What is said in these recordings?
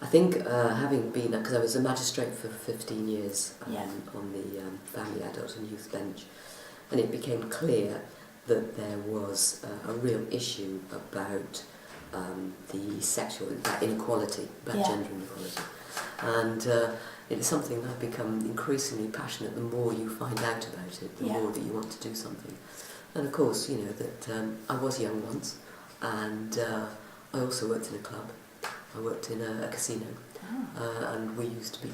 I think having been, because I was a magistrate for 15 years Yeah. on the family, adult and youth bench, and it became clear that there was a real issue about the sexual, that inequality, about Yeah. gender inequality. And it is something that I've become increasingly passionate the more you find out about it, the Yeah. more that you want to do something. And of course, you know, that I was young once, and I also worked in a club. I worked in a casino, and we used to be,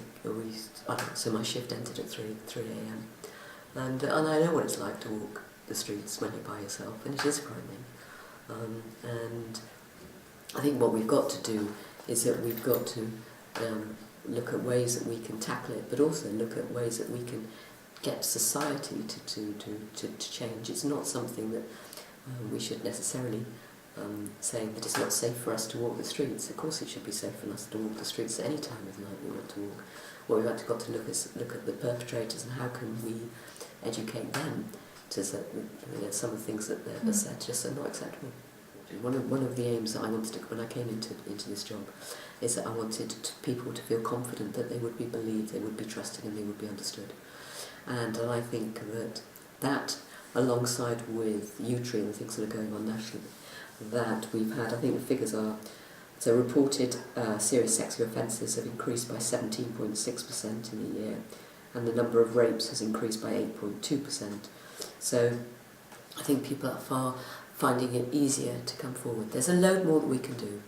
so my shift ended at 3 a.m. And I know what it's like to walk the streets when you're by yourself, and it is frightening. And I think what we've got to do is that we've got to look at ways that we can tackle it, but also look at ways that we can get society to change. It's not something that we should necessarily saying that it's not safe for us to walk the streets. Of course it should be safe for us to walk the streets at any time of night we want to walk. What we've actually got to look at the perpetrators and how can we educate them to say, some of the things that they're said just are not acceptable. One of the aims that I wanted to, when I came into this job, is that I wanted people to feel confident that they would be believed, they would be trusted, and they would be understood. And I think that alongside with UTRI and the things that are going on nationally, that we've had, I think the figures are, so reported serious sexual offences have increased by 17.6% in a year, and the number of rapes has increased by 8.2%. So I think people are finding it easier to come forward. There's a load more that we can do.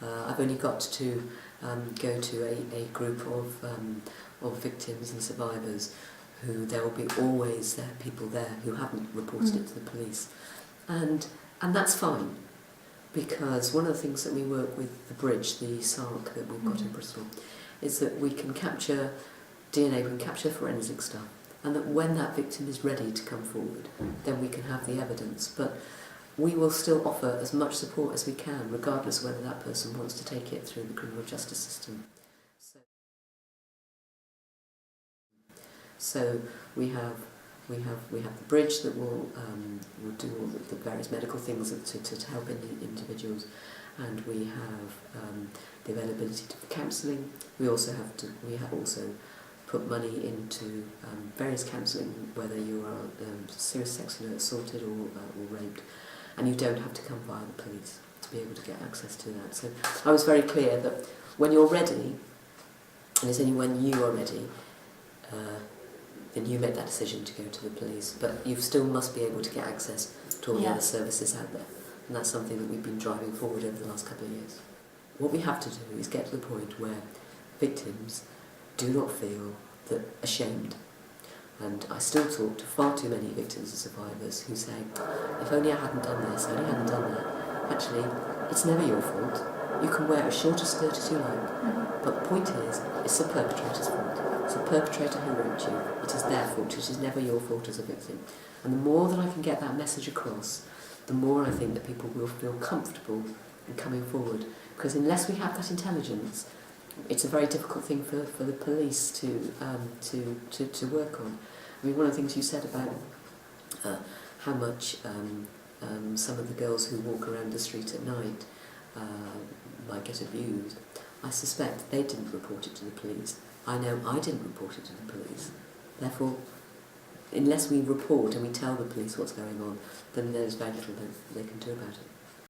I've only got to go to a group of victims and survivors who there will be always people there who haven't reported it to the police. And that's fine, because one of the things that we work with the bridge, the SARC that we've got in Bristol, is that we can capture DNA, we can capture forensic stuff, and that when that victim is ready to come forward, then we can have the evidence. But we will still offer as much support as we can, regardless of whether that person wants to take it through the criminal justice system. So we have the bridge that will do all the various medical things to help individuals, and we have the availability for counselling. We have also put money into various counselling, whether you are serious sexually assaulted or raped, and you don't have to come via the police to be able to get access to that. So I was very clear that when you're ready, and it's only when you are ready, then you make that decision to go to the police, but you still must be able to get access to all the other services out there, and that's something that we've been driving forward over the last couple of years. What we have to do is get to the point where victims do not feel ashamed, and I still talk to far too many victims and survivors who say, if only I hadn't done this, if only I hadn't done that. Actually, it's never your fault. You can wear as short a skirt as you like, but the point is, it's the perpetrator's fault. It's the perpetrator who raped you. It is their fault. It is never your fault as a victim. And the more that I can get that message across, the more I think that people will feel comfortable in coming forward. Because unless we have that intelligence, it's a very difficult thing for the police to work on. I mean, one of the things you said about how much some of the girls who walk around the street at night might get abused, I suspect they didn't report it to the police. I know I didn't report it to the police. Therefore, unless we report and we tell the police what's going on, then there's very little they can do about it.